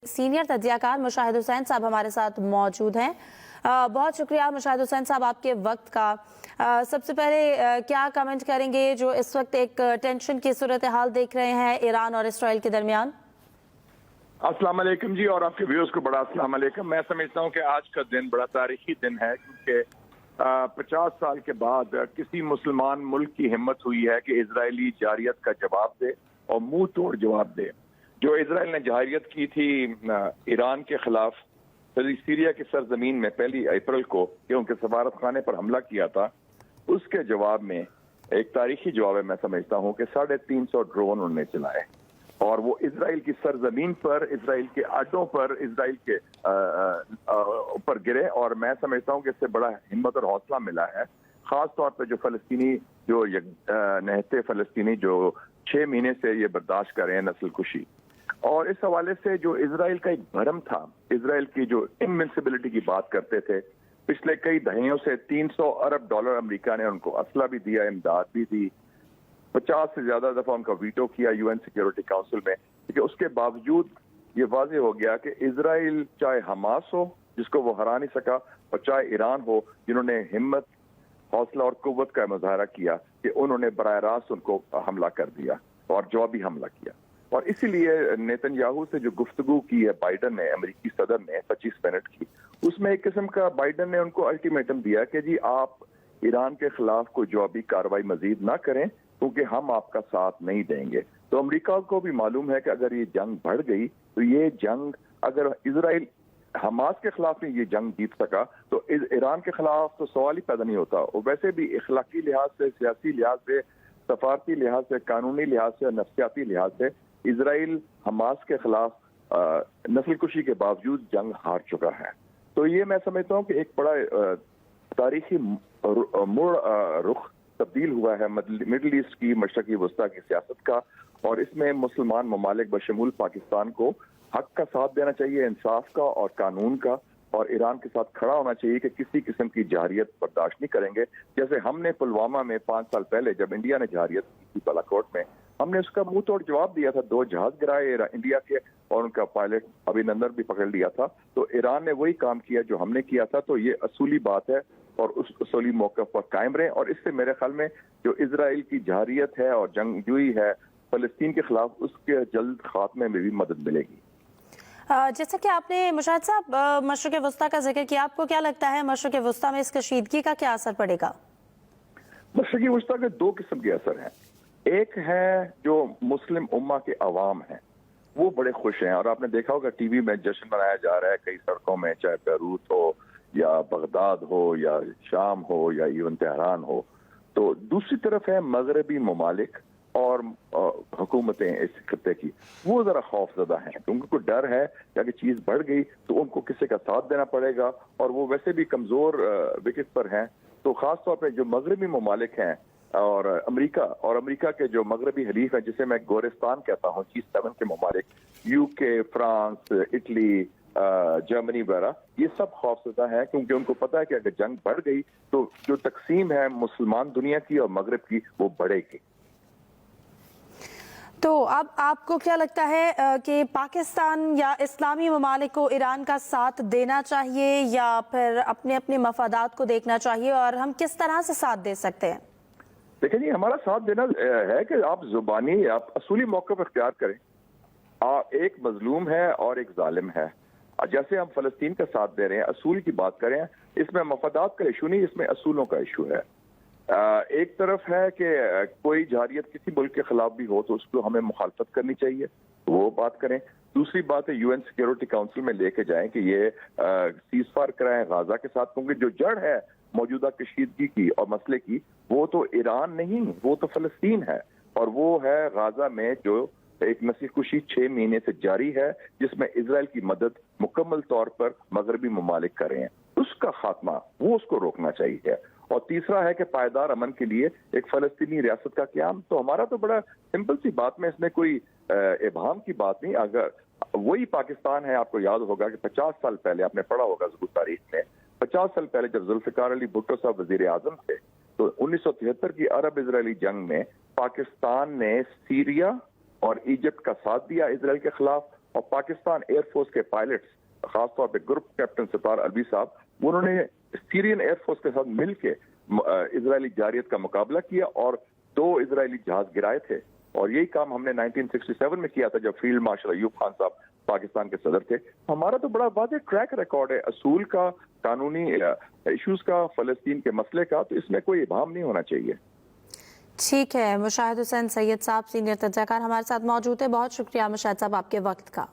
Senior तज्जियाकार Mushahid Hussain साहब हमारे साथ मौजूद हैं। बहुत शुक्रिया मुशाहिद हुसैन साहब आपके वक्त का। सबसे पहले क्या कमेंट करेंगे जो इस वक्त एक टेंशन की सूरत हाल देख रहे हैं ईरान और इसराइल के दरमियान? अस्सलाम वालेकुम जी, और आपके व्यूअर्स को बड़ा अस्सलाम वालेकुम। मैं समझता हूँ कि आज का दिन बड़ा तारीखी दिन है, क्योंकि 50 साल के बाद किसी मुसलमान मुल्क की हिम्मत हुई है कि इजरायली जारियत का जवाब दे और मुंह तोड़ जवाब दे। जो इजराइल ने जारियत की थी ईरान के खिलाफ सीरिया की सरजमीन में 1 अप्रैल को, कि उनके सफारत खाने पर हमला किया था, उसके जवाब में एक तारीखी जवाब है। मैं समझता हूँ कि 350 ड्रोन उन्होंने चलाए और वो इजराइल की सरजमीन पर, इजराइल के अड्डों पर, इजराइल के ऊपर गिरे। और मैं समझता हूँ कि इससे बड़ा हिम्मत और हौसला मिला है, खास तौर पर जो फलस्तीनी, जो नहते फलस्तीनी जो 6 महीने से ये बर्दाश्त कर रहे हैं नस्ल कुशी। और इस हवाले से जो इजराइल का एक भरम था, इजराइल की जो इनविंसिबिलिटी की बात करते थे, पिछले कई दहाइयों से $300 अरब अमेरिका ने उनको असला भी दिया, इमदाद भी दी, 50 से ज्यादा दफा उनका वीटो किया यूएन सिक्योरिटी काउंसिल में। लेकिन उसके बावजूद ये वाज़ेह हो गया कि इजराइल, चाहे हमास हो जिसको वो हरा नहीं सका, और चाहे ईरान हो जिन्होंने हिम्मत, हौसला और कुव्वत का मुजाहरा किया, कि उन्होंने बराह रास्त उनको हमला कर दिया और जवाबी हमला किया। और इसीलिए नेतन्याहू से जो गुफ्तगू की है बाइडन ने, अमेरिकी सदर ने 25 मिनट की, उसमें एक किस्म का बाइडन ने उनको अल्टीमेटम दिया कि जी आप ईरान के खिलाफ कोई जवाबी कार्रवाई मजीद ना करें, क्योंकि हम आपका साथ नहीं देंगे। तो अमेरिका को भी मालूम है कि अगर ये जंग बढ़ गई तो ये जंग, अगर इजराइल हमास के खिलाफ नहीं ये जंग जीत सका तो ईरान के खिलाफ तो सवाल ही पैदा नहीं होता। और वैसे भी इखलाकी लिहाज से, सियासी लिहाज से, सफारती लिहाज से, कानूनी लिहाज से, नफ्सियाती लिहाज से इजराइल हमास के खिलाफ नस्ल कुशी के बावजूद जंग हार चुका है। तो ये मैं समझता हूँ कि एक बड़ा तारीखी मुड़ रुख तब्दील हुआ है मिडल ईस्ट की, मशरकी वस्ता की सियासत का। और इसमें मुसलमान ममालिक बशमूल पाकिस्तान को हक का साथ देना चाहिए, इंसाफ का और कानून का, और ईरान के साथ खड़ा होना चाहिए कि किसी किस्म की जारियत बर्दाश्त नहीं करेंगे। जैसे हमने पुलवामा में 5 साल पहले जब इंडिया ने जारियत की थी बालाकोट में, हमने उसका मुंह तोड़ जवाब दिया था। 2 जहाज गिराए इंडिया के और उनका पायलट अभिनंदन भी पकड़ लिया था। तो ईरान ने वही काम किया जो हमने किया था। तो ये असूली बात है और उस असूली मौके पर कायम रहे, और इससे मेरे ख्याल में जो इजराइल की जारियत है और जंगजूई है फलस्तीन के खिलाफ, उसके जल्द खात्मे में भी मदद मिलेगी। जैसा कि आपने मुशाहिद साहब मशरक़ वस्ता का जिक्र किया, आपको क्या लगता है मशरक़ वस्ता में इस कशीदगी का क्या असर पड़ेगा? मशरक़ी वस्ता के 2 किस्म के असर हैं। एक है जो मुस्लिम उम्मा के अवाम हैं, वो बड़े खुश हैं, और आपने देखा होगा टीवी में जश्न मनाया जा रहा है कई सड़कों में, चाहे बैरूत हो या बगदाद हो या शाम हो या इवन तेहरान हो। तो दूसरी तरफ है मगरबी ममालिक और हुकूमतें इस खत्ते की, वो जरा खौफजदा हैं, तो उनको डर है कि अगर चीज बढ़ गई तो उनको किसी का साथ देना पड़ेगा, और वो वैसे भी कमजोर विकेट पर हैं। तो खास तौर पर जो मगरबी ममालिक हैं और अमेरिका के जो मगरबी हलीफ है, जिसे मैं गोरिस्तान कहता हूँ, G7 के ममालिक, यूके, फ्रांस, इटली, जर्मनी वगैरह, ये सब खौफजदा है, क्योंकि उनको पता है कि अगर जंग बढ़ गई तो जो तकसीम है मुसलमान दुनिया की और मगरब की, वो बढ़ेगी। तो अब आपको क्या लगता है कि पाकिस्तान या इस्लामी ममालिक को ईरान का साथ देना चाहिए या फिर अपने अपने मफादात को देखना चाहिए, और हम किस तरह से साथ दे सकते हैं? देखिए जी, हमारा साथ देना है कि आप जुबानी, आप असूली मौके पर इख्तियार करें। एक मजलूम है और एक जालिम है। जैसे हम फलस्तीन का साथ दे रहे हैं, असूल की बात करें, इसमें मफादात का इशू नहीं, इसमें असूलों का इशू है। एक तरफ है कि कोई जारियत किसी मुल्क के खिलाफ भी हो तो उसको हमें मुखालफत करनी चाहिए, वो बात करें। दूसरी बात है यूएन सिक्योरिटी काउंसिल में लेके जाएं कि ये सीज फायर कराएं गाजा के साथ, क्योंकि जो जड़ है मौजूदा कशीदगी की और मसले की, वो तो ईरान नहीं, वो तो फलस्तीन है, और वो है गाजा में जो एक नस्ल कुशी 6 महीने से जारी है, जिसमें इजराइल की मदद मुकम्मल तौर पर मगरबी ममालिक कर रहे हैं। उसका खात्मा, वो उसको रोकना चाहिए। और तीसरा है कि पायदार अमन के लिए एक फलस्तीनी रियासत का क्याम। तो हमारा तो बड़ा सिंपल सी बात में, इसमें कोई इबाम की बात नहीं। अगर वही पाकिस्तान है, आपको याद होगा कि 50 साल पहले, आपने पढ़ा होगा ज़रूर तारीख में, 50 साल पहले जब जुल्फ़िकार अली भुट्टो साहब वज़ीर आज़म थे, तो 1973 की अरब इजरायली जंग में पाकिस्तान ने सीरिया और इजिप्ट का साथ दिया इजराइल के खिलाफ, اور پاکستان ایئر فورس کے پائلٹس خاص طور پہ گروپ کیپٹن ستار الوی صاحب انہوں نے سیرین ایئر فورس کے ساتھ مل کے اسرائیلی جارحیت کا مقابلہ کیا اور 2 اسرائیلی جہاز گرائے تھے. اور یہی کام ہم نے 1967 میں کیا تھا جب فیلڈ مارشل ایوب خان صاحب پاکستان کے صدر تھے. ہمارا تو بڑا واضح ٹریک ریکارڈ ہے اصول کا, قانونی ایشوز کا, فلسطین کے مسئلے کا, تو اس میں کوئی ابہام نہیں ہونا چاہیے. ٹھیک ہے, مشاہد حسین سید صاحب سینئر تجزیہ کار ہمارے ساتھ موجود ہیں. بہت شکریہ مشاہد صاحب آپ کے وقت کا.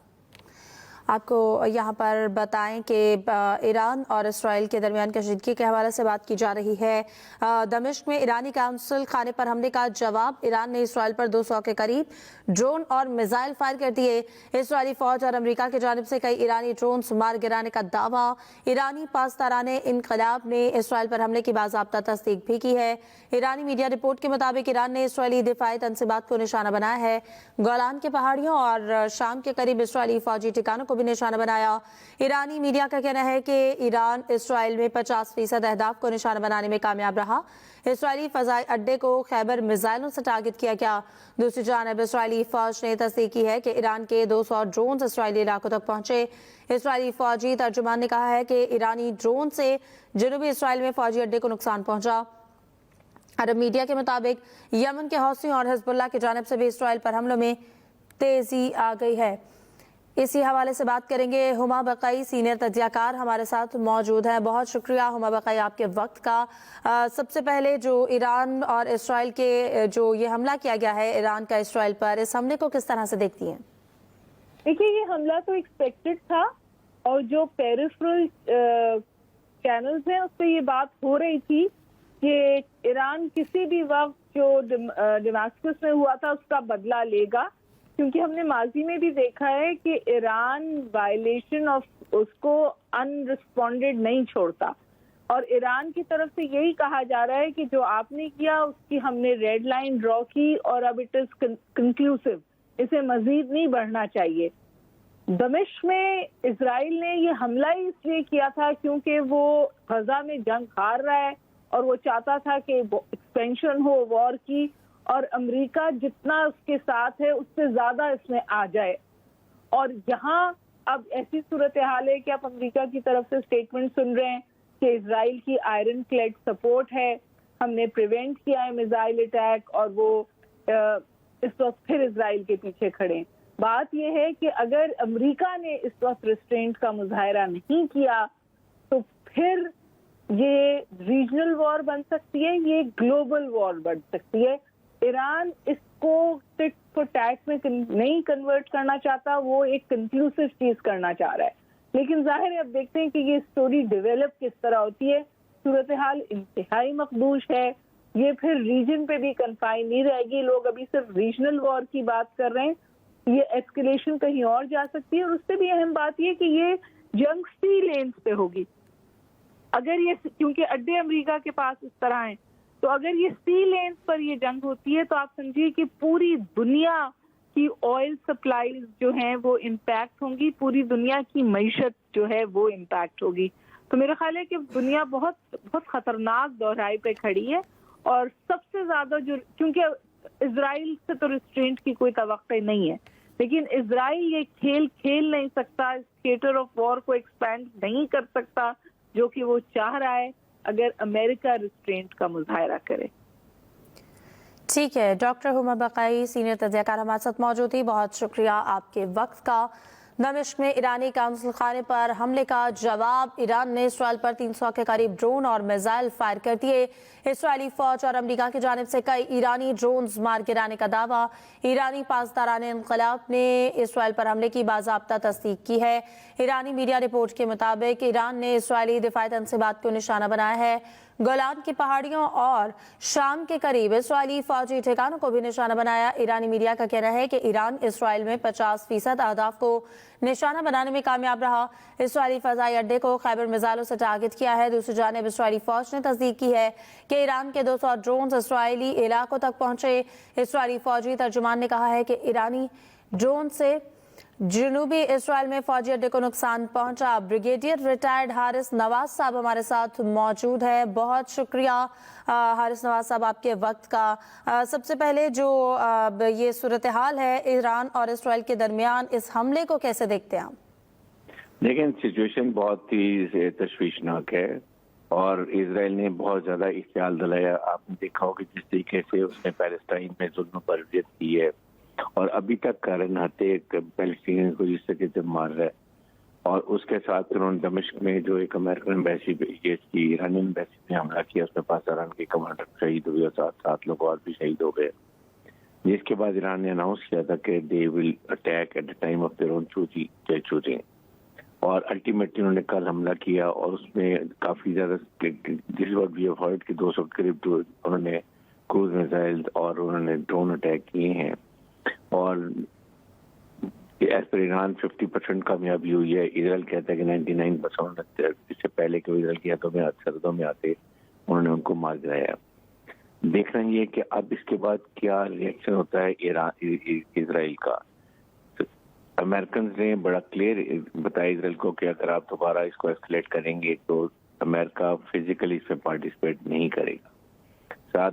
آپ کو یہاں پر بتائیں کہ ایران اور اسرائیل کے درمیان کشیدگی کے حوالے سے بات کی جا رہی ہے. دمشق میں ایرانی قونصل خانے پر حملے کا جواب, ایران نے اسرائیل پر 200 کے قریب ڈرون اور میزائل فائر کر دیے. اسرائیلی فوج اور امریکہ کی جانب سے کئی ایرانی ڈرونز مار گرانے کا دعویٰ. ایرانی پاسداران انقلاب نے اسرائیل پر حملے کی باضابطہ تصدیق بھی کی ہے. ایرانی میڈیا رپورٹ کے مطابق ایران نے اسرائیلی دفاعی تنصیبات کو نشانہ بنایا ہے. گولان کے پہاڑیوں اور شام کے قریب اسرائیلی فوجی ٹھکانوں کو بھی نشانہ بنایا. ایرانی میڈیا کا کہنا ہے کہ ایران اسرائیل میں 50% اہداف کو نشانہ بنانے میں کامیاب رہا. اسرائیلی فضائی اڈے کو خیبر میزائلوں سے ٹارگٹ کیا گیا. دوسری جانب اسرائیلی فوج نے تصدیق کی ہے کہ ایران کے 200 ڈرونز اسرائیلی علاقوں تک پہنچے. اسرائیلی فوجی ترجمان نے کہا ہے کہ ایرانی ڈرون سے جنوبی اسرائیل میں فوجی اڈے کو نقصان پہنچا. عرب میڈیا کے مطابق یمن کے حوثیوں اور حزب اللہ کی جانب سے بھی اسرائیل پر حملوں میں تیزی آ گئی ہے. اسی حوالے سے بات کریں گے. ہما بقائی سینئر تجزیہ کار ہمارے ساتھ موجود ہیں. بہت شکریہ ہما بقائی آپ کے وقت کا. سب سے پہلے جو ایران اور اسرائیل کے جو یہ حملہ کیا گیا ہے ایران کا اسرائیل پر, اس حملے کو کس طرح سے دیکھتی ہیں؟ دیکھیے یہ حملہ تو ایکسپیکٹڈ تھا اور جو پیریفرل چینلز ہیں اس پہ یہ بات ہو رہی تھی کہ ایران کسی بھی وقت جو ڈیماسکس میں ہوا تھا اس کا بدلہ لے گا, کیونکہ ہم نے ماضی میں بھی دیکھا ہے کہ ایران وائلیشن آف اس کو ان رسپونڈڈ نہیں چھوڑتا. اور ایران کی طرف سے یہی کہا جا رہا ہے کہ جو آپ نے کیا اس کی ہم نے ریڈ لائن ڈرا کی اور اب اٹ از کنکلوسیو, اسے مزید نہیں بڑھنا چاہیے. دمشق میں اسرائیل نے یہ حملہ ہی اس لیے کیا تھا کیونکہ وہ غزہ میں جنگ ہار رہا ہے اور وہ چاہتا تھا کہ ایکسپینشن ہو وار کی, اور امریکہ جتنا اس کے ساتھ ہے اس سے زیادہ اس میں آ جائے. اور یہاں اب ایسی صورتحال ہے کہ آپ امریکہ کی طرف سے اسٹیٹمنٹ سن رہے ہیں کہ اسرائیل کی آئرن کلیڈ سپورٹ ہے, ہم نے پریونٹ کیا ہے میزائل اٹیک, اور وہ اس وقت پھر اسرائیل کے پیچھے کھڑے ہیں. بات یہ ہے کہ اگر امریکہ نے اس وقت ریسٹرینٹ کا مظاہرہ نہیں کیا تو پھر یہ ریجنل وار بن سکتی ہے, یہ گلوبل وار بن سکتی ہے. ایران اس کو ٹٹ فور ٹیٹ میں نہیں کنورٹ کرنا چاہتا, وہ ایک کنکلوسیو چیز کرنا چاہ رہا ہے. لیکن ظاہر ہے اب دیکھتے ہیں کہ یہ سٹوری ڈیولپ کس طرح ہوتی ہے. صورتحال انتہائی مخدوش ہے, یہ پھر ریجن پہ بھی کنفائن نہیں رہے گی. لوگ ابھی صرف ریجنل وار کی بات کر رہے ہیں, یہ ایسکیلیشن کہیں اور جا سکتی ہے. اور اس سے بھی اہم بات یہ کہ یہ جنگ سی لینز پہ ہوگی. اگر یہ کیونکہ اڈے امریکہ کے پاس اس طرح ہیں, تو اگر یہ سی لینز پر یہ جنگ ہوتی ہے تو آپ سمجھیے کہ پوری دنیا کی آئل سپلائیز جو ہیں وہ امپیکٹ ہوں گی, پوری دنیا کی معیشت جو ہے وہ امپیکٹ ہوگی. تو میرا خیال ہے کہ دنیا بہت بہت خطرناک دہرائی پہ کھڑی ہے. اور سب سے زیادہ جو, کیونکہ اسرائیل سے تو ریسٹرینٹ کی کوئی توقع نہیں ہے, لیکن اسرائیل یہ کھیل کھیل نہیں سکتا, اس تھیٹر آف وار کو ایکسپینڈ نہیں کر سکتا جو کہ وہ چاہ رہا ہے اگر امریکہ ریسٹرینٹ کا مظاہرہ کرے. ٹھیک ہے, ڈاکٹر ہما بقائی سینئر تجزیہ کار ہمارے ساتھ موجود تھی. بہت شکریہ آپ کے وقت کا. دمشق میں ایرانی قونصل خانے پر حملے کا جواب, ایران نے اسرائیل پر 300 کے قریب ڈرون اور میزائل فائر کر دیے. اسرائیلی فوج اور امریکہ کی جانب سے کئی ایرانی ڈرونز مار گرانے کا دعویٰ. ایرانی پاسداران انقلاب نے اسرائیل پر حملے کی باضابطہ تصدیق کی ہے. ایرانی میڈیا رپورٹ کے مطابق ایران نے اسرائیلی دفاعی تنصیبات کو نشانہ بنایا ہے. گولان کی پہاڑیوں اور شام کے قریب اسرائیلی فوجی ٹھکانوں کو بھی نشانہ بنایا. ایرانی میڈیا کا کہنا ہے کہ ایران اسرائیل میں 50% اہداف کو نشانہ بنانے میں کامیاب رہا. اسرائیلی فضائی اڈے کو خیبر میزائلوں سے ٹارگٹ کیا ہے. دوسری جانب اسرائیلی فوج نے تصدیق کی ہے کہ ایران کے 200 ڈرونز اسرائیلی علاقوں تک پہنچے. اسرائیلی فوجی ترجمان نے کہا ہے کہ ایرانی ڈرون سے जनूबी इसराइल में फौजी अड्डे को नुकसान पहुंचा। ब्रिगेडियर रिटायर्ड हारिस नवाज साहब हमारे साथ मौजूद हैं। बहुत शुक्रिया हारिस नवाज साहब आपके वक्त का। सबसे पहले जो ये सूरत हाल है ईरान और इसराइल के दरमियान, इस हमले को कैसे देखते हैं आप? लेकिन सिचुएशन बहुत ही तशवीशनाक है और इसराइल ने बहुत ज्यादा इख्तियाल दिलाया। आपने देखा होगा जिस तरीके से उसने पैलेस्टाइन में जुल्म बर्जियत की है और अभी तक कारण हते पैलेस्टीनियन को जिस तरीके से मार रहा है। और उसके साथ उन्होंने दमिश्क में जो एक अमेरिकन एम्बेसी की ईरानी एम्बेसी ने हमला किया, उसमें 5 ईरान के कमांडर शहीद हुए और 7 लोग और भी शहीद हो गए, जिसके बाद ईरान ने अनाउंस किया था कि they will attack at the time of their own choosing. और अल्टीमेटली उन्होंने कल हमला किया और उसमें काफी ज्यादा this what we have heard कि 200 के करीब उन्होंने क्रूज मिसाइल और उन्होंने ड्रोन अटैक किए हैं। और एज पर ईरान 50% कामयाबी हुई है। इसराइल कहता है कि 99%। इससे पहले कि इसराइल की सरहदों में आते उन्होंने उनको मार गिराया। देखना ये कि अब इसके बाद क्या रिएक्शन होता है इसराइल का। अमेरिकन ने बड़ा क्लियर बताया इसराइल को कि अगर आप दोबारा इसको एस्केलेट करेंगे तो अमेरिका फिजिकली इसमें पार्टिसिपेट नहीं करेगा।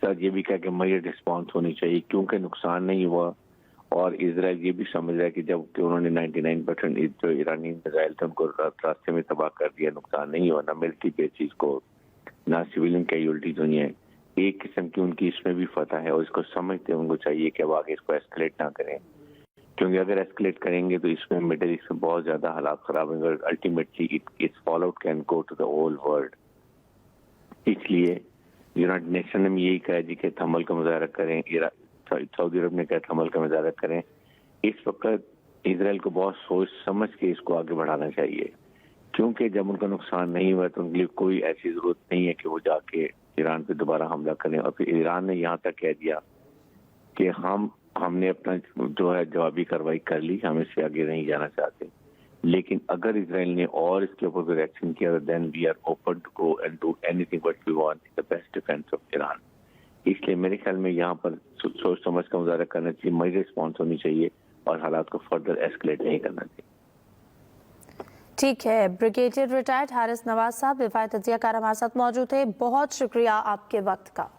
साथ ये भी कहा कि मेजर रिस्पॉन्स होनी चाहिए क्योंकि नुकसान नहीं हुआ। और इसराइल ये भी समझ रहा है कि जब कि उन्होंने 99% जो ईरानी मिसाइल थे उनको रास्ते में तबाह कर दिया, नुकसान नहीं हुआ, ना मिलिट्री बेसिस को ना सिविलियन कैजुअल्टीज हुई है। एक किस्म की उनकी इसमें भी फतह है और इसको समझते उनको चाहिए कि अब आगे इसको एस्केलेट ना करें, क्योंकि अगर एस्केलेट करेंगे तो इसमें मिडिल ईस्ट में बहुत ज्यादा हालात खराब होंगे और ultimately its fall out can go to the whole world. इसलिए यूनाइटेड नेशन ने यही कहा जी कि हमल का मुजाहरा करें, सऊदी अरब ने कहा हमल का मुजाहरा करें। इस वक्त इसराइल को बहुत सोच समझ के इसको आगे बढ़ाना चाहिए, क्योंकि जब उनका नुकसान नहीं हुआ तो उनके लिए कोई ऐसी जरूरत नहीं है कि वो जाके ईरान पे दोबारा हमला करें। और फिर ईरान ने यहाँ तक कह दिया कि हमने अपना जो है जवाबी कार्रवाई कर ली, हम इससे आगे नहीं जाना चाहते। लेकिन अगर इसराइल ने और इसके ऊपर कोई एक्शन किया then we are open to go and do anything what we want, the best defence of Iran. इसलिए मेरे ख्याल में यहाँ पर सोच समझ का मुजाहरा करना चाहिए, मेजर रिस्पॉन्स होनी चाहिए और हालात को फर्दर एस्केलेट नहीं करना चाहिए। ठीक है, ब्रिगेडियर रिटायर्ड हारिस नवाज साहब विफायत तजियाकार हमारे साथ मौजूद थे। बहुत शुक्रिया आपके वक्त का।